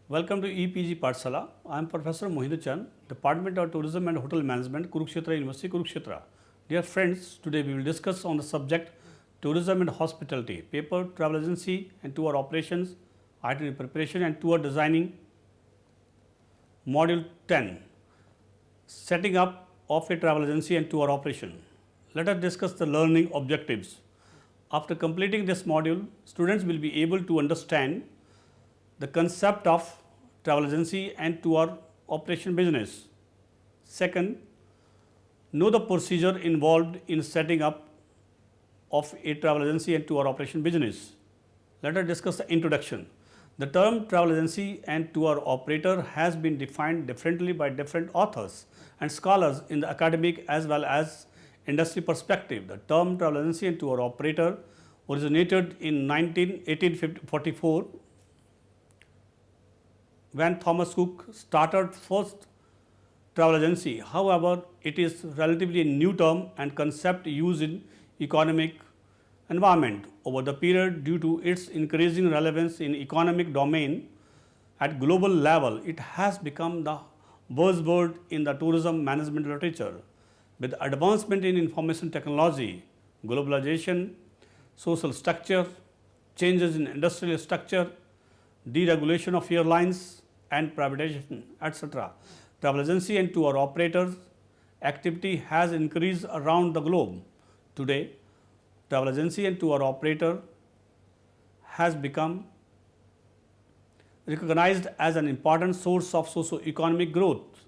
Welcome to EPG Pathshala. I am Professor Mohinder Chand, Department of Tourism and Hotel Management, Kurukshetra University, Kurukshetra. Dear friends, today we will discuss on the subject Tourism and Hospitality, paper, travel agency and tour operations, itinerary preparation and tour designing. Module 10, setting up of a travel agency and tour operation. Let us discuss the learning objectives. After completing this module, students will be able to understand the concept of travel agency and tour operation business. Second, know the procedure involved in setting up of a travel agency and tour operation business. Let us discuss the introduction. The term travel agency and tour operator has been defined differently by different authors and scholars in the academic as well as industry perspective. The term travel agency and tour operator originated in 1844 when Thomas Cook started first travel agency. However, it is relatively a new term and concept used in economic environment over the period due to its increasing relevance in economic domain at global level. It has become the buzzword in the tourism management literature. With advancement in information technology, globalization, social structure, changes in industrial structure, deregulation of airlines and privatization, etc. Travel agency and tour operators activity has increased around the globe. Today, travel agency and tour operator has become recognized as an important source of socio-economic growth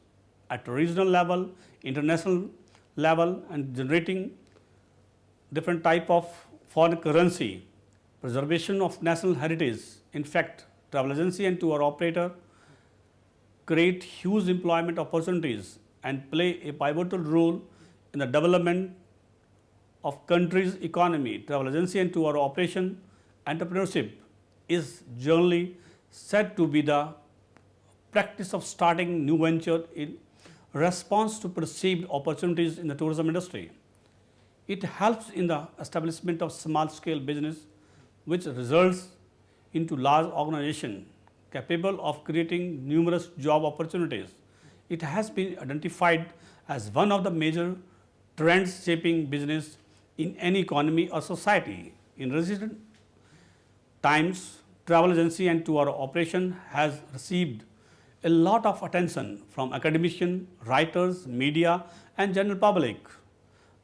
at regional level, international level, and generating different type of foreign currency, preservation of national heritage. In fact, travel agency and tour operator create huge employment opportunities and play a pivotal role in the development of country's economy. Travel agency and tour operation entrepreneurship is generally said to be the practice of starting new venture in response to perceived opportunities in the tourism industry. It helps in the establishment of small scale business which results into large organization capable of creating numerous job opportunities. It has been identified as one of the major trends shaping business in any economy or society. In recent times, travel agency and tour operation has received a lot of attention from academicians, writers, media and general public.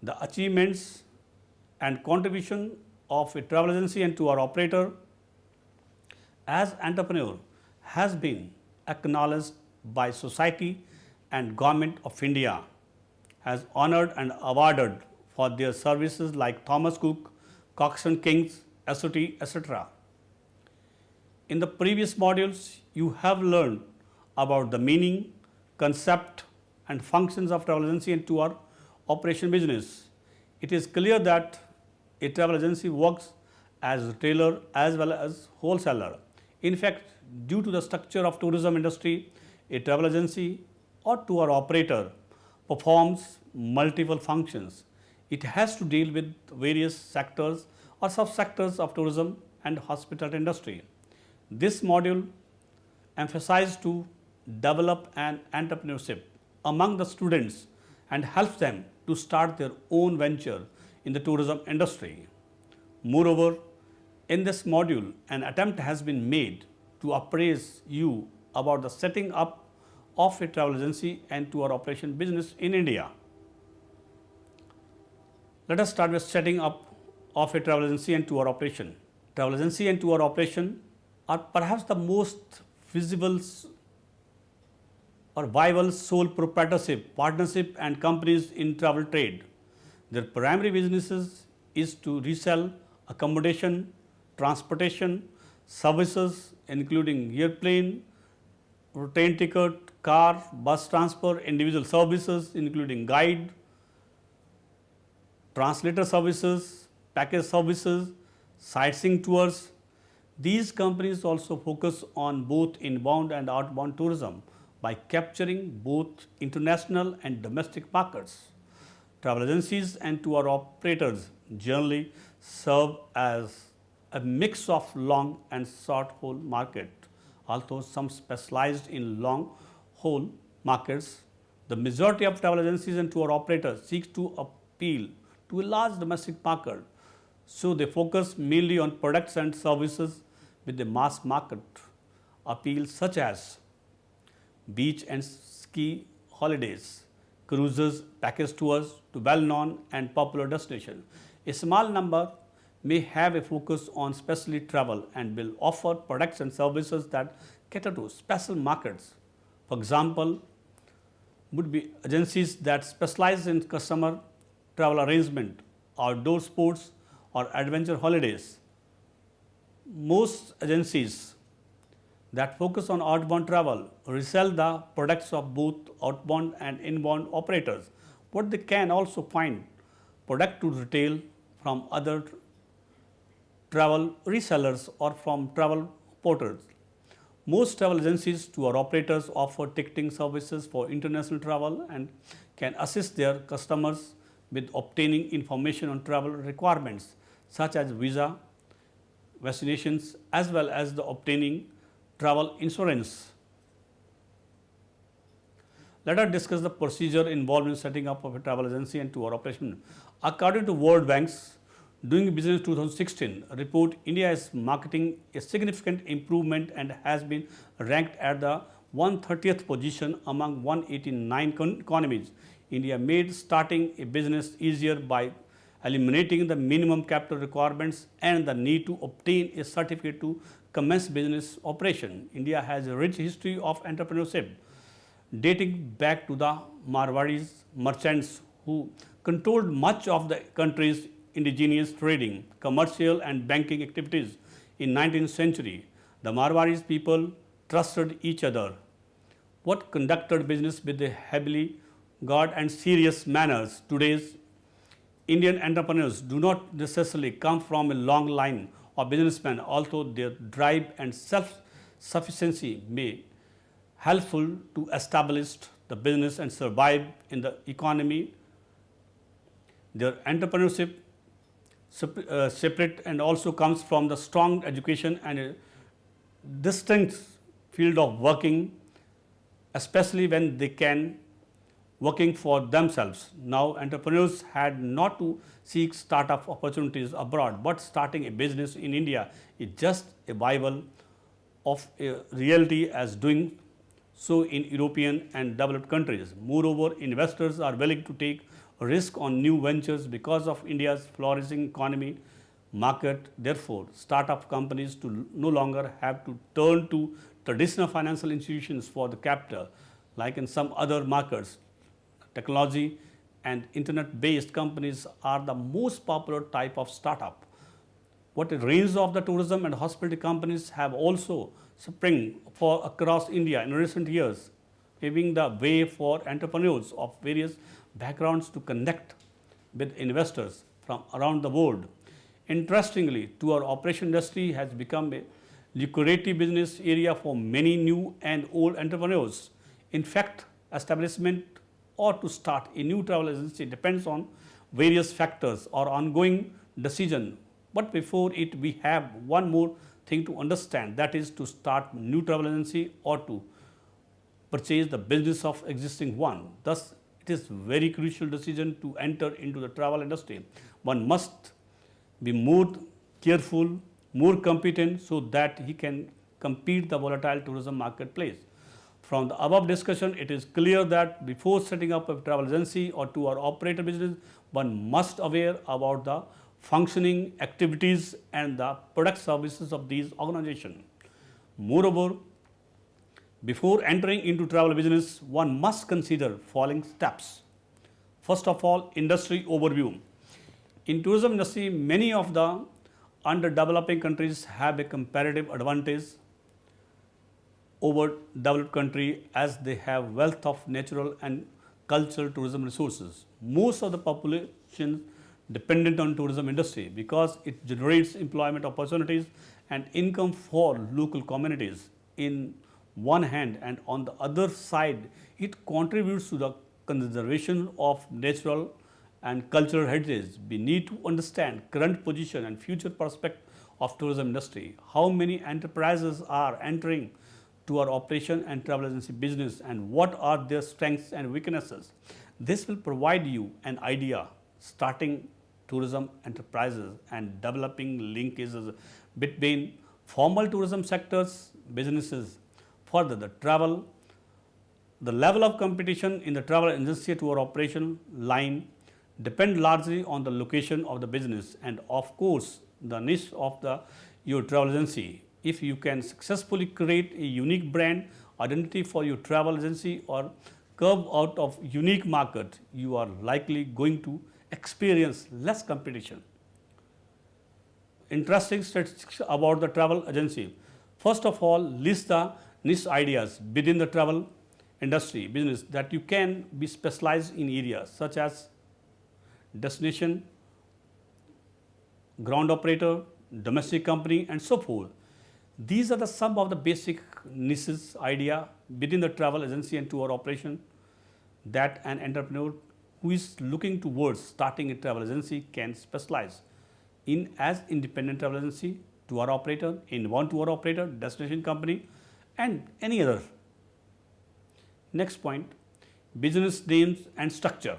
The achievements and contribution of a travel agency and tour operator as entrepreneur has been acknowledged by society and government of India, has honored and awarded for their services like Thomas Cook, Coxswain Kings, SOT, etc. In the previous modules, you have learned about the meaning, concept and functions of travel agency and tour operation business. It is clear that a travel agency works as retailer as well as wholesaler. In fact, due to the structure of tourism industry, a travel agency or tour operator performs multiple functions. It has to deal with various sectors or subsectors of tourism and hospitality industry. This module emphasizes to develop an entrepreneurship among the students and helps them to start their own venture in the tourism industry. Moreover, in this module, an attempt has been made to appraise you about the setting up of a travel agency and tour operation business in India. Let us start with setting up of a travel agency and tour operation. Travel agency and tour operation are perhaps the most visible or viable sole proprietorship, partnership and companies in travel trade. Their primary businesses is to resell accommodation, transportation, services including airplane, train ticket, car, bus transfer, individual services including guide, translator services, package services, sightseeing tours. These companies also focus on both inbound and outbound tourism by capturing both international and domestic markets. Travel agencies and tour operators generally serve as a mix of long and short haul market Although some specialized in long haul markets, the majority of travel agencies and tour operators seek to appeal to a large domestic market. So they focus mainly on products and services with the mass market appeal, such as beach and ski holidays, cruises, package tours to well-known and popular destinations. A small number may have a focus on specialty travel and will offer products and services that cater to special markets. For example, would be agencies that specialize in customer travel arrangement, outdoor sports, or adventure holidays. Most agencies that focus on outbound travel resell the products of both outbound and inbound operators, but they can also find product to retail from other travel resellers or from travel portals. Most travel agencies, tour operators offer ticketing services for international travel and can assist their customers with obtaining information on travel requirements such as visa, vaccinations, as well as the obtaining travel insurance. Let us discuss the procedure involved in setting up of a travel agency and tour operation. According to World Bank's Doing Business 2016 report, India is marketing a significant improvement and has been ranked at the 130th position among 189 economies. India made starting a business easier by eliminating the minimum capital requirements and the need to obtain a certificate to commence business operation. India has a rich history of entrepreneurship dating back to the Marwaris merchants who controlled much of the country's indigenous trading, commercial and banking activities in 19th century. The Marwaris people trusted each other, what conducted business with a heavily guarded and serious manners. Today's Indian entrepreneurs do not necessarily come from a long line of businessmen, although their drive and self-sufficiency may helpful to establish the business and survive in the economy. Their entrepreneurship separate and also comes from the strong education and a distinct field of working, especially when they can working for themselves. Now, entrepreneurs had not to seek startup opportunities abroad, but starting a business in India is just a viable of a reality as doing so in European and developed countries. Moreover, investors are willing to take risk on new ventures because of India's flourishing economy market. Therefore, startup companies no longer have to turn to traditional financial institutions for the capital, like in some other markets. Technology and internet-based companies are the most popular type of startup. What a range of the tourism and hospitality companies have also sprung for across India in recent years, paving the way for entrepreneurs of various backgrounds to connect with investors from around the world. Interestingly, tour operation industry has become a lucrative business area for many new and old entrepreneurs. In fact, establishment or to start a new travel agency depends on various factors or ongoing decision. But before it, we have one more thing to understand, that is to start new travel agency or to purchase the business of existing one. Thus, it is very crucial decision to enter into the travel industry. One must be more careful, more competent so that he can compete the volatile tourism marketplace. From the above discussion, it is clear that before setting up a travel agency or tour operator business, one must aware about the functioning activities and the product services of these organizations. Moreover, before entering into travel business, one must consider following steps. First of all, industry overview. In tourism industry, many of the underdeveloping countries have a comparative advantage over developed country as they have wealth of natural and cultural tourism resources. Most of the population dependent on tourism industry because it generates employment opportunities and income for local communities in one hand, and on the other side it contributes to the conservation of natural and cultural heritage. We need to understand current position and future prospect of tourism industry. How many enterprises are entering to our operation and travel agency business, and what are their strengths and weaknesses. This will provide you an idea starting tourism enterprises and developing linkages between formal tourism sectors, businesses. Further, the level of competition in the travel agency to our operation line depend largely on the location of the business and of course the niche of your travel agency. If you can successfully create a unique brand identity for your travel agency or carve out of unique market, you are likely going to experience less competition. Interesting statistics about the travel agency. First of all, list the niche ideas within the travel industry business that you can be specialized in areas such as destination, ground operator, domestic company and so forth. These are the some of the basic niches idea within the travel agency and tour operation that an entrepreneur who is looking towards starting a travel agency can specialize in as independent travel agency, tour operator, in one tour operator, destination company and any other. Next point, business names and structure.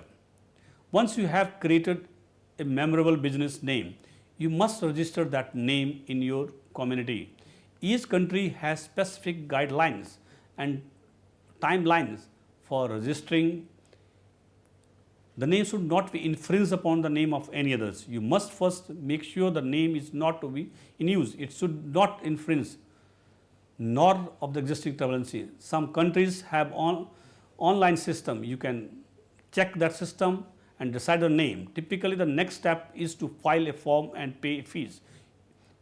Once you have created a memorable business name, you must register that name in your community. Each country has specific guidelines and timelines for registering. The name should not be infringed upon the name of any others. You must first make sure the name is not to be in use. It should not infringe nor of the existing travel agency. Some countries have online system. You can check that system and decide the name. Typically, the next step is to file a form and pay fees.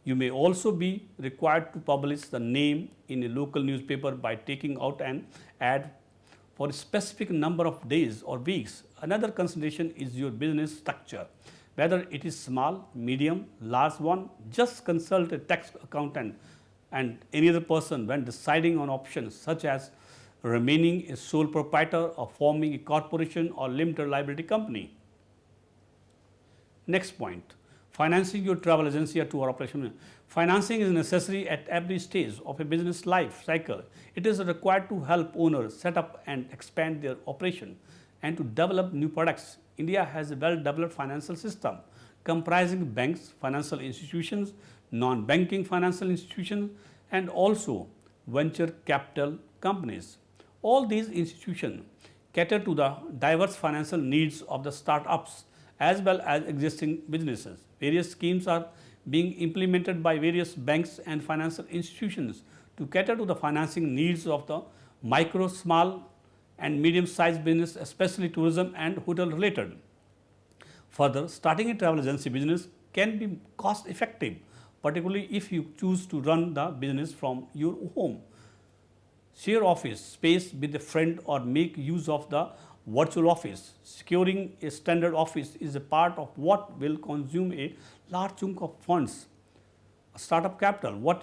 You may also be required to publish the name in a local newspaper by taking out an ad for a specific number of days or weeks. Another consideration is your business structure. Whether it is small, medium, large one, just consult a tax accountant and any other person when deciding on options such as remaining a sole proprietor or forming a corporation or limited liability company. Next point, financing your travel agency or tour operation. Financing is necessary at every stage of a business life cycle. It is required to help owners set up and expand their operation and to develop new products. India has a well-developed financial system comprising banks, financial institutions, non-banking financial institutions, and also venture capital companies. All these institutions cater to the diverse financial needs of the startups as well as existing businesses. Various schemes are being implemented by various banks and financial institutions to cater to the financing needs of the micro, small and medium-sized business, especially tourism and hotel related. Further, starting a travel agency business can be cost effective, particularly if you choose to run the business from your home. Share office space with a friend or make use of the virtual office. Securing a standard office is a part of what will consume a large chunk of funds. Startup capital,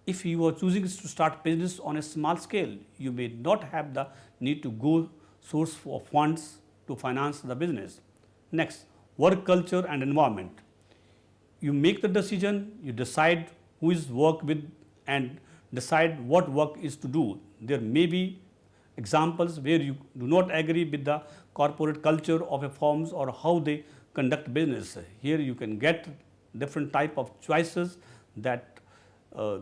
if you are choosing to start business on a small scale, you may not have the need to go source for funds to finance the business. Next, work culture and environment. You make the decision, you decide who is work with and decide what work is to do. There may be examples where you do not agree with the corporate culture of a firms or how they conduct business. Here you can get different type of choices that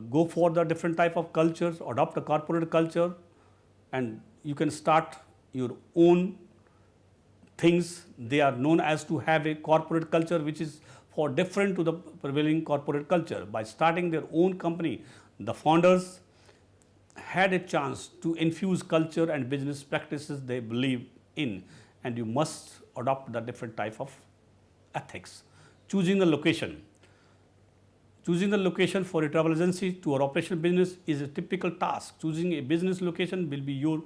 go for the different type of cultures, adopt a corporate culture, and you can start your own things. They are known as to have a corporate culture which is for different to the prevailing corporate culture. By starting their own company, the founders had a chance to infuse culture and business practices they believe in, and you must adopt the different type of ethics. Choosing the location. Choosing the location for a travel agency to our operational business is a typical task. Choosing a business location will be your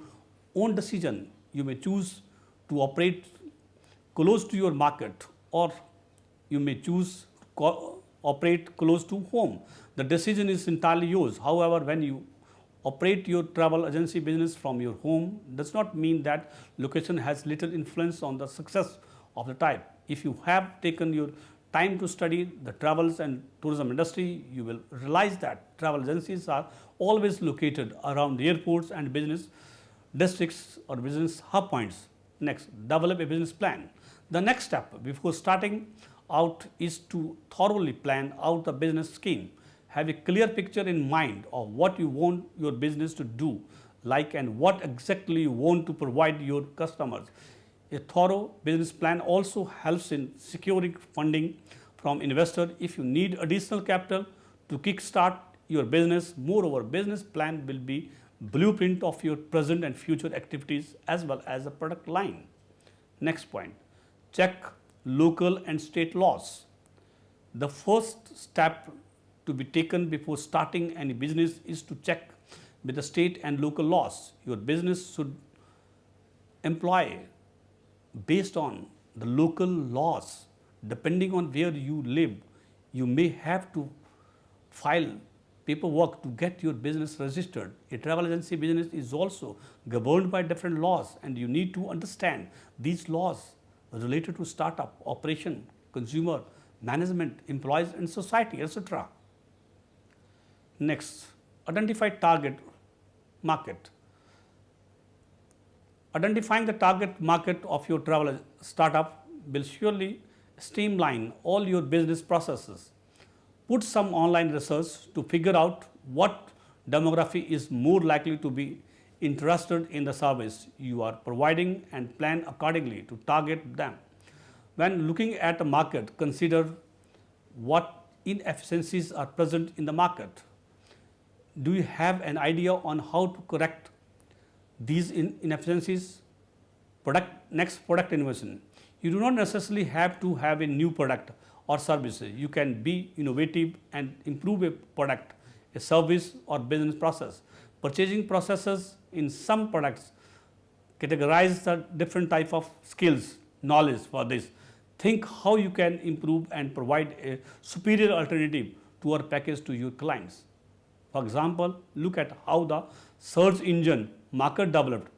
own decision. You may choose to operate close to your market, or you may choose to operate close to home. The decision is entirely yours. However, when you operate your travel agency business from your home, does not mean that location has little influence on the success of the type. If you have taken your time to study the travels and tourism industry, you will realize that travel agencies are always located around airports and business districts or business hub points. Next, develop a business plan. The next step before starting out is to thoroughly plan out the business scheme. Have a clear picture in mind of what you want your business to do, like, and what exactly you want to provide your customers. A thorough business plan also helps in securing funding from investors if you need additional capital to kickstart your business. Moreover, business plan will be blueprint of your present and future activities as well as a product line. Next point, check local and state laws. The first step to be taken before starting any business is to check with the state and local laws. Your business should employ based on the local laws. Depending on where you live, you may have to file paperwork to get your business registered. A travel agency business is also governed by different laws, and you need to understand these laws related to startup, operation, consumer, management, employees and society, etc. Next, identify target market. Identifying the target market of your travel startup will surely streamline all your business processes. Put some online research to figure out what demography is more likely to be interested in the service you are providing and plan accordingly to target them. When looking at a market, consider what inefficiencies are present in the market. Do you have an idea on how to correct these inefficiencies? Next, product innovation. You do not necessarily have to have a new product or services. You can be innovative and improve a product, a service or business process. Purchasing processes in some products categorize the different type of skills, knowledge for this. Think how you can improve and provide a superior alternative to our package to your clients. For example, look at how the search engine market developed.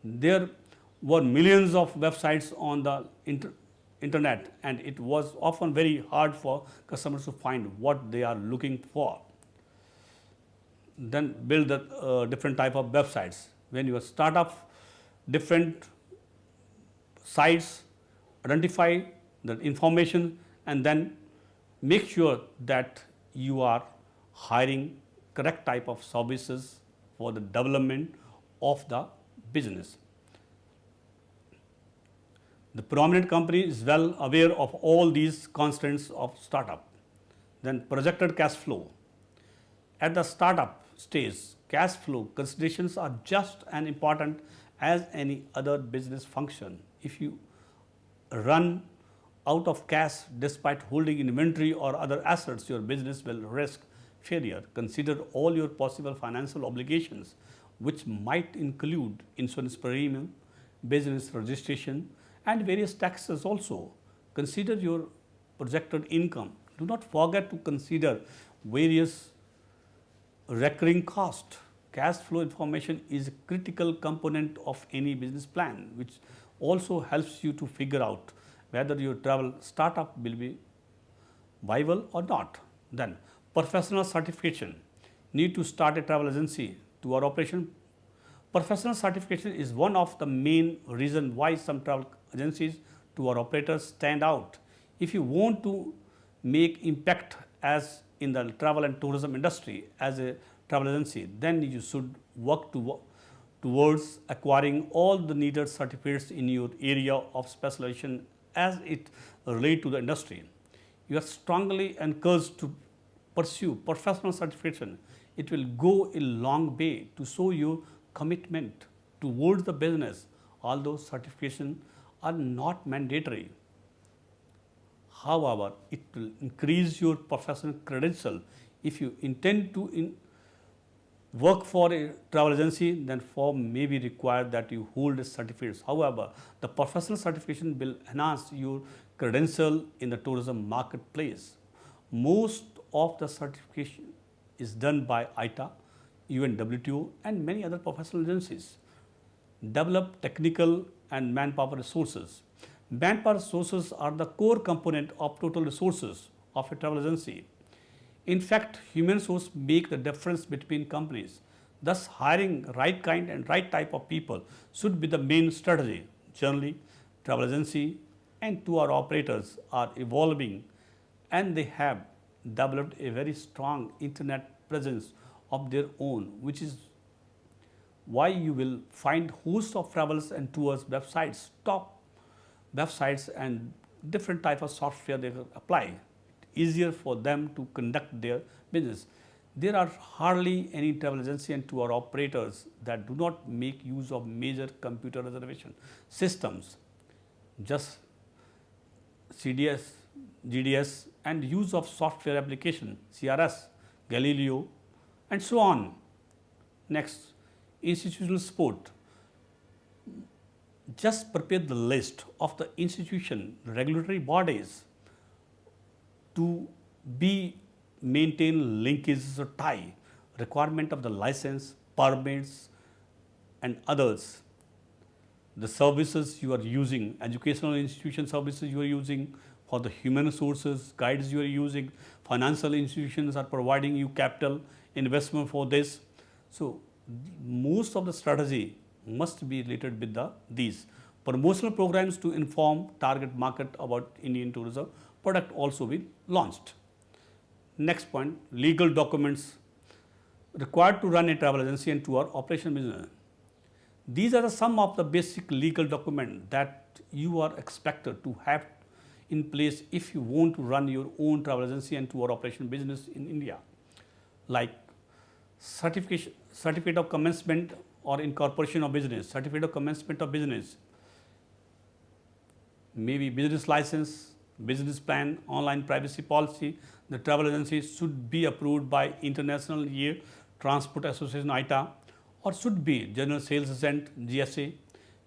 There were millions of websites on the internet, and it was often very hard for customers to find what they are looking for. Then build the different type of websites. When you start up different sites, identify the information and then make sure that you are hiring correct type of services for the development of the business. The prominent company is well aware of all these constraints of startup. Then projected cash flow. At the startup stage, cash flow considerations are just as important as any other business function. If you run out of cash despite holding inventory or other assets, your business will risk failure. Consider all your possible financial obligations, which might include insurance premium, business registration, and various taxes also. Consider your projected income. Do not forget to consider various recurring costs. Cash flow information is a critical component of any business plan, which also helps you to figure out whether your travel startup will be viable or not. Then, professional certification. Need to start a travel agency to our operation. Professional certification is one of the main reasons why some travel agencies to our operators stand out. If you want to make impact as in the travel and tourism industry as a travel agency, then you should work towards acquiring all the needed certificates in your area of specialization as it relates to the industry. You are strongly encouraged to pursue professional certification. It will go a long way to show your commitment towards the business, although certifications are not mandatory. However, it will increase your professional credential. If you intend to work for a travel agency, then form may be required that you hold a certificate. However, the professional certification will enhance your credential in the tourism marketplace. Most of the certification is done by ITA, UNWTO, and many other professional agencies. Develop technical and manpower resources. Manpower sources are the core component of total resources of a travel agency. In fact, human source make the difference between companies. Thus, hiring right kind and right type of people should be the main strategy. Generally, travel agency and tour operators are evolving and they have developed a very strong internet presence of their own, which is why you will find host of travels and tours websites, top websites and different type of software they apply. Easier for them to conduct their business. There are hardly any travel agency and tour operators that do not make use of major computer reservation systems. Just CDS, GDS and use of software application, CRS, Galileo and so on. Next, institutional support. Just prepare the list of the institution, regulatory bodies to be maintain linkages or tie, requirement of the license, permits and others. The services you are using, educational institution services you are using, for the human resources, guides you are using, financial institutions are providing you capital investment for this. So, most of the strategy must be related with these. Promotional programs to inform target market about Indian tourism product also be launched. Next point, legal documents required to run a travel agency and tour operation business. These are some of the basic legal documents that you are expected to have in place if you want to run your own travel agency and tour operation business in India, like certificate of commencement or incorporation of business, certificate of commencement of business, maybe business license, business plan, online privacy policy. The travel agency should be approved by International Air Transport Association ITA or should be General Sales Agent GSA,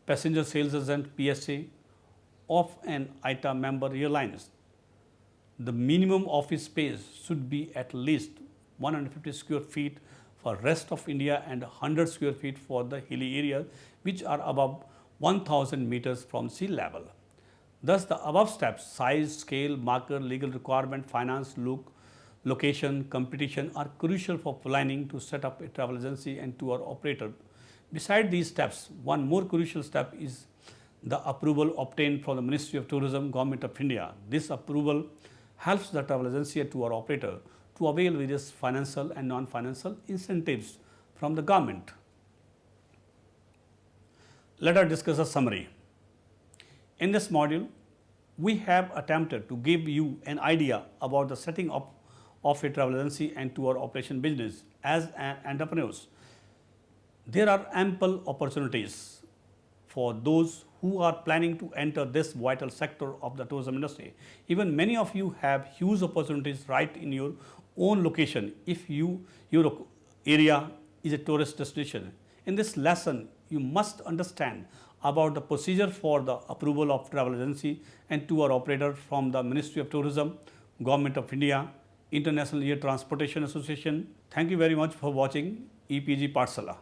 Passenger Sales Agent PSA of an ITA member airlines. The minimum office space should be at least 150 square feet for rest of India and 100 square feet for the hilly areas which are above 1000 meters from sea level. Thus, the above steps, size, scale, marker, legal requirement, finance, location, competition are crucial for planning to set up a travel agency and tour operator. Beside these steps, one more crucial step is the approval obtained from the Ministry of Tourism, Government of India. This approval helps the travel agency and tour operator to avail various financial and non-financial incentives from the government. Let us discuss a summary. In this module, we have attempted to give you an idea about the setting up of a travel agency and tour operation business as an entrepreneurs. There are ample opportunities for those who are planning to enter this vital sector of the tourism industry. Even many of you have huge opportunities right in your own location if your area is a tourist destination. In this lesson, you must understand about the procedure for the approval of travel agency and tour operator from the Ministry of Tourism, Government of India, International Air Transportation Association. Thank you very much for watching EPG Pathshala.